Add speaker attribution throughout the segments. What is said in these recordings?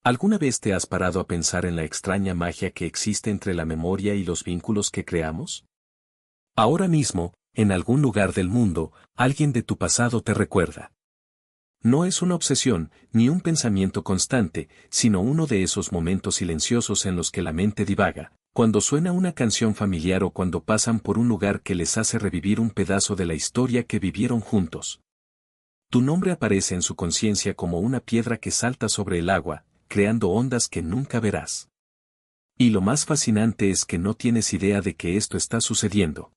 Speaker 1: ¿Alguna vez te has parado a pensar en la extraña magia que existe entre la memoria y los vínculos que creamos? Ahora mismo, en algún lugar del mundo, alguien de tu pasado te recuerda. No es una obsesión, ni un pensamiento constante, sino uno de esos momentos silenciosos en los que la mente divaga, cuando suena una canción familiar o cuando pasan por un lugar que les hace revivir un pedazo de la historia que vivieron juntos. Tu nombre aparece en su conciencia como una piedra que salta sobre el agua, creando ondas que nunca verás. Y lo más fascinante es que no tienes idea de que esto está sucediendo.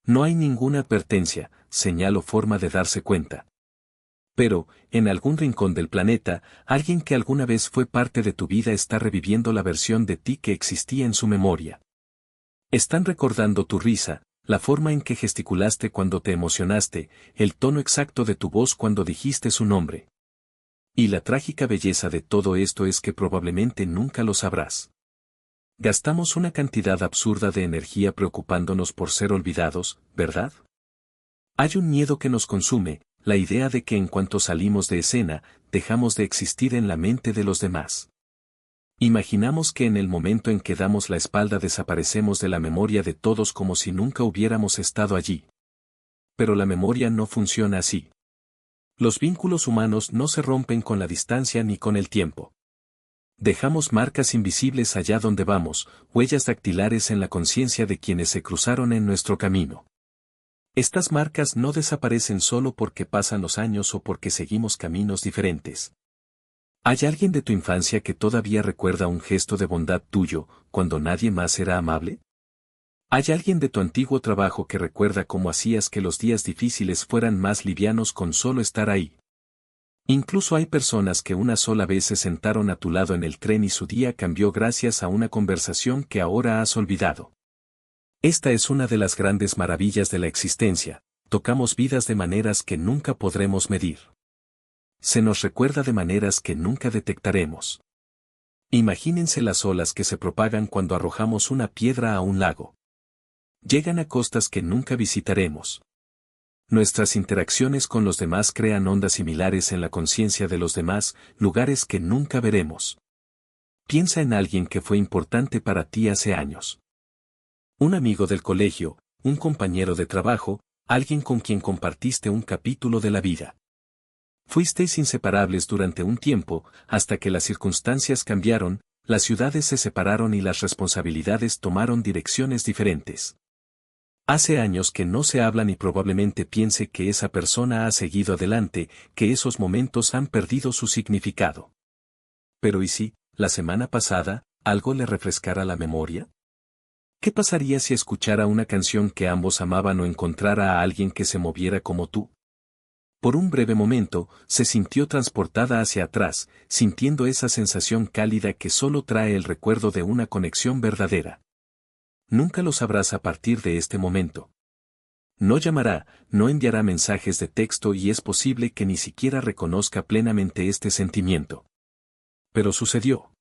Speaker 1: No hay ninguna advertencia, señal o forma de darse cuenta. Pero, en algún rincón del planeta, alguien que alguna vez fue parte de tu vida está reviviendo la versión de ti que existía en su memoria. Están recordando tu risa, la forma en que gesticulaste cuando te emocionaste, el tono exacto de tu voz cuando dijiste su nombre. Y la trágica belleza de todo esto es que probablemente nunca lo sabrás. Gastamos una cantidad absurda de energía preocupándonos por ser olvidados, ¿verdad? Hay un miedo que nos consume, la idea de que en cuanto salimos de escena, dejamos de existir en la mente de los demás. Imaginamos que en el momento en que damos la espalda desaparecemos de la memoria de todos como si nunca hubiéramos estado allí. Pero la memoria no funciona así. Los vínculos humanos no se rompen con la distancia ni con el tiempo. Dejamos marcas invisibles allá donde vamos, huellas dactilares en la conciencia de quienes se cruzaron en nuestro camino. Estas marcas no desaparecen solo porque pasan los años o porque seguimos caminos diferentes. ¿Hay alguien de tu infancia que todavía recuerda un gesto de bondad tuyo, cuando nadie más era amable? ¿Hay alguien de tu antiguo trabajo que recuerda cómo hacías que los días difíciles fueran más livianos con solo estar ahí? Incluso hay personas que una sola vez se sentaron a tu lado en el tren y su día cambió gracias a una conversación que ahora has olvidado. Esta es una de las grandes maravillas de la existencia, tocamos vidas de maneras que nunca podremos medir. Se nos recuerda de maneras que nunca detectaremos. Imagínense las olas que se propagan cuando arrojamos una piedra a un lago. Llegan a costas que nunca visitaremos. Nuestras interacciones con los demás crean ondas similares en la conciencia de los demás, lugares que nunca veremos. Piensa en alguien que fue importante para ti hace años. Un amigo del colegio, un compañero de trabajo, alguien con quien compartiste un capítulo de la vida. Fuisteis inseparables durante un tiempo, hasta que las circunstancias cambiaron, las ciudades se separaron y las responsabilidades tomaron direcciones diferentes. Hace años que no se hablan y probablemente piense que esa persona ha seguido adelante, que esos momentos han perdido su significado. Pero ¿y si, la semana pasada, algo le refrescara la memoria? ¿Qué pasaría si escuchara una canción que ambos amaban o encontrara a alguien que se moviera como tú? Por un breve momento, se sintió transportada hacia atrás, sintiendo esa sensación cálida que solo trae el recuerdo de una conexión verdadera. Nunca lo sabrás a partir de este momento. No llamará, no enviará mensajes de texto y es posible que ni siquiera reconozca plenamente este sentimiento. Pero sucedió.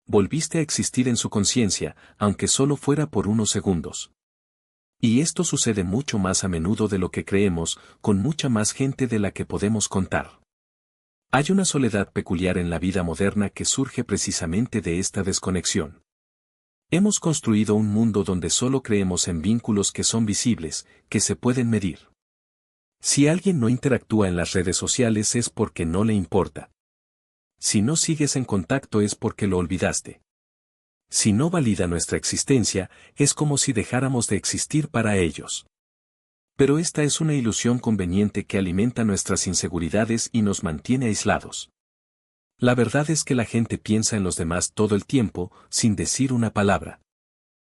Speaker 1: Volviste a existir en su conciencia, aunque solo fuera por unos segundos. Y esto sucede mucho más a menudo de lo que creemos, con mucha más gente de la que podemos contar. Hay una soledad peculiar en la vida moderna que surge precisamente de esta desconexión. Hemos construido un mundo donde solo creemos en vínculos que son visibles, que se pueden medir. Si alguien no interactúa en las redes sociales es porque no le importa. Si no sigues en contacto es porque lo olvidaste. Si no valida nuestra existencia, es como si dejáramos de existir para ellos. Pero esta es una ilusión conveniente que alimenta nuestras inseguridades y nos mantiene aislados. La verdad es que la gente piensa en los demás todo el tiempo, sin decir una palabra.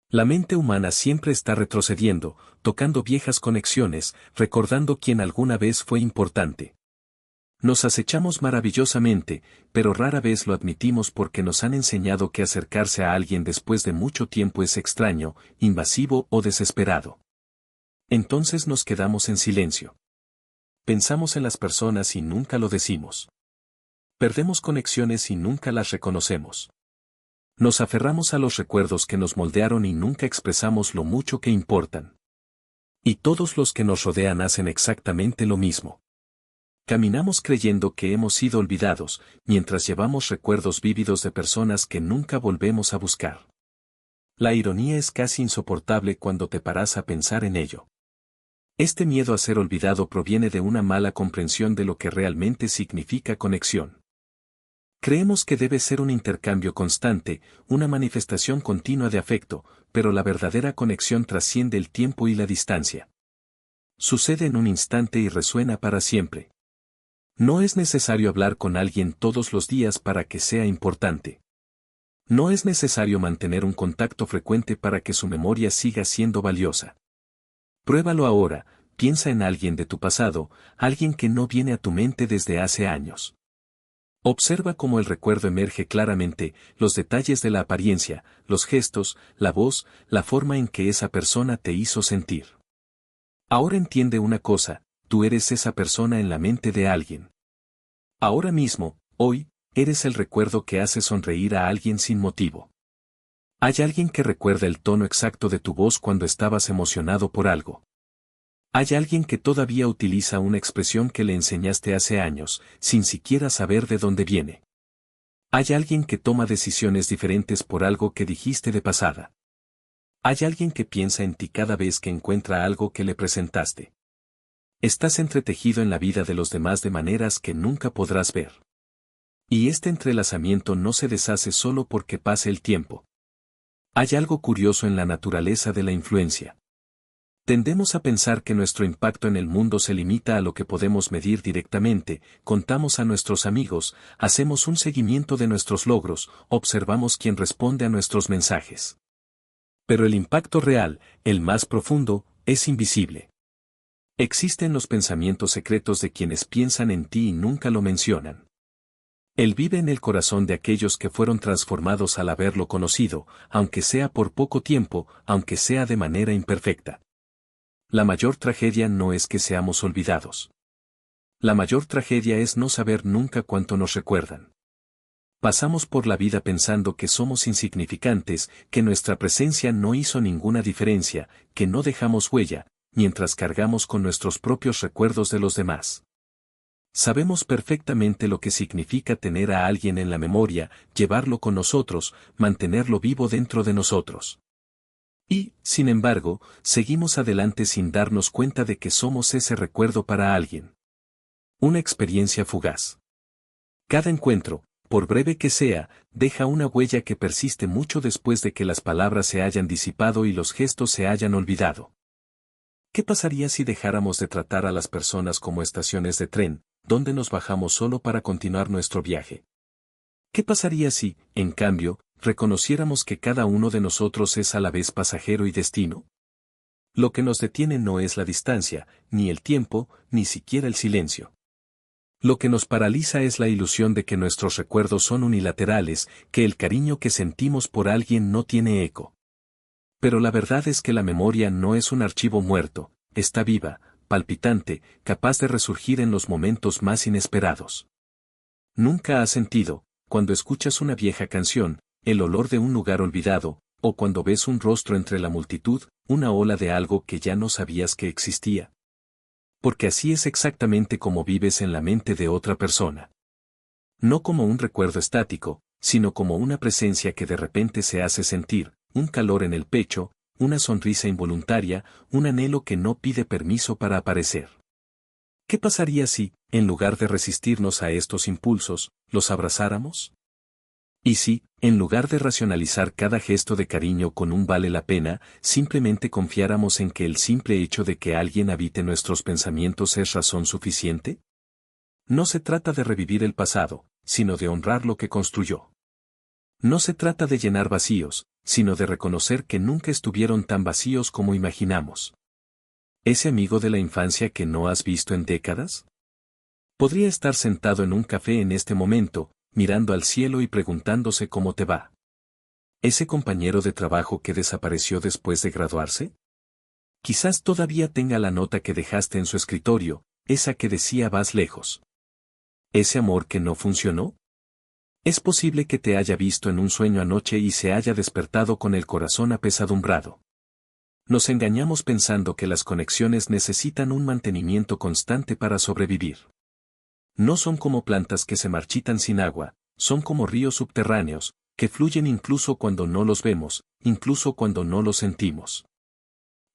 Speaker 1: La mente humana siempre está retrocediendo, tocando viejas conexiones, recordando quién alguna vez fue importante. Nos acechamos maravillosamente, pero rara vez lo admitimos porque nos han enseñado que acercarse a alguien después de mucho tiempo es extraño, invasivo o desesperado. Entonces nos quedamos en silencio. Pensamos en las personas y nunca lo decimos. Perdemos conexiones y nunca las reconocemos. Nos aferramos a los recuerdos que nos moldearon y nunca expresamos lo mucho que importan. Y todos los que nos rodean hacen exactamente lo mismo. Caminamos creyendo que hemos sido olvidados, mientras llevamos recuerdos vívidos de personas que nunca volvemos a buscar. La ironía es casi insoportable cuando te paras a pensar en ello. Este miedo a ser olvidado proviene de una mala comprensión de lo que realmente significa conexión. Creemos que debe ser un intercambio constante, una manifestación continua de afecto, pero la verdadera conexión trasciende el tiempo y la distancia. Sucede en un instante y resuena para siempre. No es necesario hablar con alguien todos los días para que sea importante. No es necesario mantener un contacto frecuente para que su memoria siga siendo valiosa. Pruébalo ahora, piensa en alguien de tu pasado, alguien que no viene a tu mente desde hace años. Observa cómo el recuerdo emerge claramente, los detalles de la apariencia, los gestos, la voz, la forma en que esa persona te hizo sentir. Ahora entiende una cosa, tú eres esa persona en la mente de alguien. Ahora mismo, hoy, eres el recuerdo que hace sonreír a alguien sin motivo. Hay alguien que recuerda el tono exacto de tu voz cuando estabas emocionado por algo. Hay alguien que todavía utiliza una expresión que le enseñaste hace años, sin siquiera saber de dónde viene. Hay alguien que toma decisiones diferentes por algo que dijiste de pasada. Hay alguien que piensa en ti cada vez que encuentra algo que le presentaste. Estás entretejido en la vida de los demás de maneras que nunca podrás ver. Y este entrelazamiento no se deshace solo porque pase el tiempo. Hay algo curioso en la naturaleza de la influencia. Tendemos a pensar que nuestro impacto en el mundo se limita a lo que podemos medir directamente, contamos a nuestros amigos, hacemos un seguimiento de nuestros logros, observamos quién responde a nuestros mensajes. Pero el impacto real, el más profundo, es invisible. Existen los pensamientos secretos de quienes piensan en ti y nunca lo mencionan. Él vive en el corazón de aquellos que fueron transformados al haberlo conocido, aunque sea por poco tiempo, aunque sea de manera imperfecta. La mayor tragedia no es que seamos olvidados. La mayor tragedia es no saber nunca cuánto nos recuerdan. Pasamos por la vida pensando que somos insignificantes, que nuestra presencia no hizo ninguna diferencia, que no dejamos huella, mientras cargamos con nuestros propios recuerdos de los demás. Sabemos perfectamente lo que significa tener a alguien en la memoria, llevarlo con nosotros, mantenerlo vivo dentro de nosotros. Y, sin embargo, seguimos adelante sin darnos cuenta de que somos ese recuerdo para alguien. Una experiencia fugaz. Cada encuentro, por breve que sea, deja una huella que persiste mucho después de que las palabras se hayan disipado y los gestos se hayan olvidado. ¿Qué pasaría si dejáramos de tratar a las personas como estaciones de tren, donde nos bajamos solo para continuar nuestro viaje? ¿Qué pasaría si, en cambio, reconociéramos que cada uno de nosotros es a la vez pasajero y destino? Lo que nos detiene no es la distancia, ni el tiempo, ni siquiera el silencio. Lo que nos paraliza es la ilusión de que nuestros recuerdos son unilaterales, que el cariño que sentimos por alguien no tiene eco. Pero la verdad es que la memoria no es un archivo muerto, está viva, palpitante, capaz de resurgir en los momentos más inesperados. Nunca has sentido, cuando escuchas una vieja canción, el olor de un lugar olvidado, o cuando ves un rostro entre la multitud, una ola de algo que ya no sabías que existía. Porque así es exactamente como vives en la mente de otra persona. No como un recuerdo estático, sino como una presencia que de repente se hace sentir, un calor en el pecho, una sonrisa involuntaria, un anhelo que no pide permiso para aparecer. ¿Qué pasaría si, en lugar de resistirnos a estos impulsos, los abrazáramos? Y si, en lugar de racionalizar cada gesto de cariño con un vale la pena, simplemente confiáramos en que el simple hecho de que alguien habite nuestros pensamientos es razón suficiente? No se trata de revivir el pasado, sino de honrar lo que construyó. No se trata de llenar vacíos, sino de reconocer que nunca estuvieron tan vacíos como imaginamos. ¿Ese amigo de la infancia que no has visto en décadas? Podría estar sentado en un café en este momento, mirando al cielo y preguntándose cómo te va. ¿Ese compañero de trabajo que desapareció después de graduarse? Quizás todavía tenga la nota que dejaste en su escritorio, esa que decía vas lejos. ¿Ese amor que no funcionó? Es posible que te haya visto en un sueño anoche y se haya despertado con el corazón apesadumbrado. Nos engañamos pensando que las conexiones necesitan un mantenimiento constante para sobrevivir. No son como plantas que se marchitan sin agua, son como ríos subterráneos, que fluyen incluso cuando no los vemos, incluso cuando no los sentimos.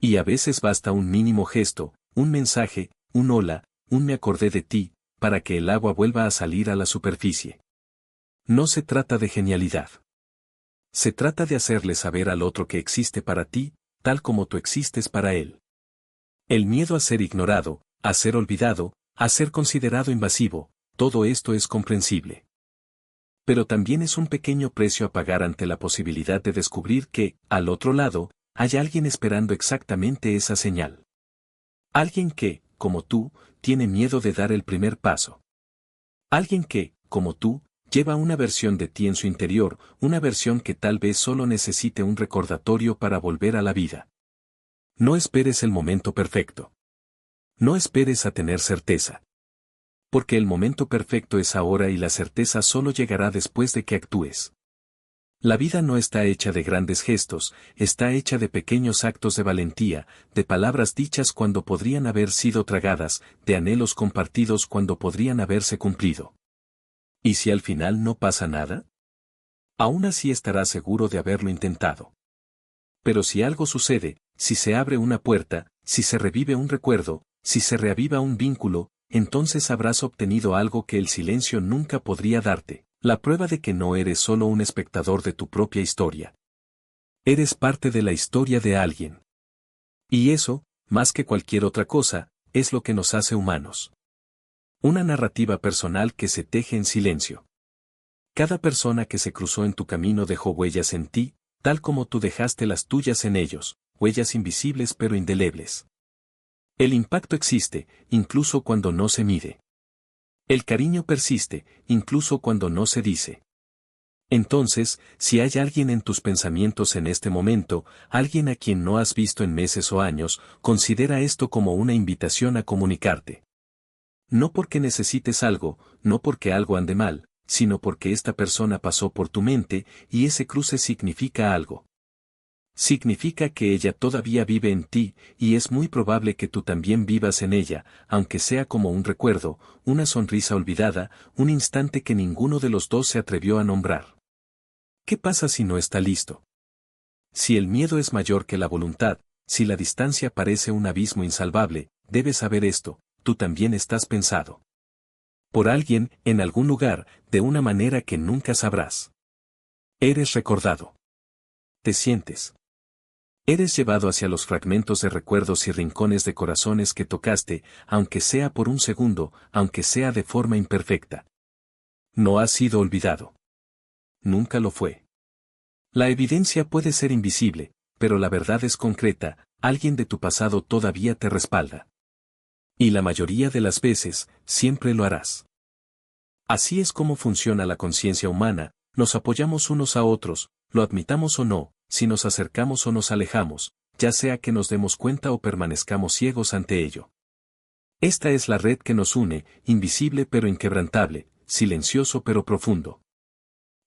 Speaker 1: Y a veces basta un mínimo gesto, un mensaje, un hola, un me acordé de ti, para que el agua vuelva a salir a la superficie. No se trata de genialidad. Se trata de hacerle saber al otro que existe para ti, tal como tú existes para él. El miedo a ser ignorado, a ser olvidado, a ser considerado invasivo, todo esto es comprensible. Pero también es un pequeño precio a pagar ante la posibilidad de descubrir que, al otro lado, hay alguien esperando exactamente esa señal. Alguien que, como tú, tiene miedo de dar el primer paso. Alguien que, como tú, lleva una versión de ti en su interior, una versión que tal vez solo necesite un recordatorio para volver a la vida. No esperes el momento perfecto. No esperes a tener certeza. Porque el momento perfecto es ahora y la certeza solo llegará después de que actúes. La vida no está hecha de grandes gestos, está hecha de pequeños actos de valentía, de palabras dichas cuando podrían haber sido tragadas, de anhelos compartidos cuando podrían haberse cumplido. ¿Y si al final no pasa nada? Aún así estarás seguro de haberlo intentado. Pero si algo sucede, si se abre una puerta, si se revive un recuerdo, si se reaviva un vínculo, entonces habrás obtenido algo que el silencio nunca podría darte, la prueba de que no eres solo un espectador de tu propia historia. Eres parte de la historia de alguien. Y eso, más que cualquier otra cosa, es lo que nos hace humanos. Una narrativa personal que se teje en silencio. Cada persona que se cruzó en tu camino dejó huellas en ti, tal como tú dejaste las tuyas en ellos, huellas invisibles pero indelebles. El impacto existe, incluso cuando no se mide. El cariño persiste, incluso cuando no se dice. Entonces, si hay alguien en tus pensamientos en este momento, alguien a quien no has visto en meses o años, considera esto como una invitación a comunicarte. No porque necesites algo, no porque algo ande mal, sino porque esta persona pasó por tu mente, y ese cruce significa algo. Significa que ella todavía vive en ti, y es muy probable que tú también vivas en ella, aunque sea como un recuerdo, una sonrisa olvidada, un instante que ninguno de los dos se atrevió a nombrar. ¿Qué pasa si no está listo? Si el miedo es mayor que la voluntad, si la distancia parece un abismo insalvable, debes saber esto, tú también estás pensado. Por alguien, en algún lugar, de una manera que nunca sabrás. Eres recordado. Te sientes. Eres llevado hacia los fragmentos de recuerdos y rincones de corazones que tocaste, aunque sea por un segundo, aunque sea de forma imperfecta. No has sido olvidado. Nunca lo fue. La evidencia puede ser invisible, pero la verdad es concreta, alguien de tu pasado todavía te respalda. Y la mayoría de las veces, siempre lo harás. Así es como funciona la conciencia humana, nos apoyamos unos a otros, lo admitamos o no, si nos acercamos o nos alejamos, ya sea que nos demos cuenta o permanezcamos ciegos ante ello. Esta es la red que nos une, invisible pero inquebrantable, silencioso pero profundo.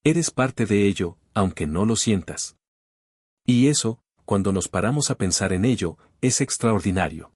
Speaker 1: Eres parte de ello, aunque no lo sientas. Y eso, cuando nos paramos a pensar en ello, es extraordinario.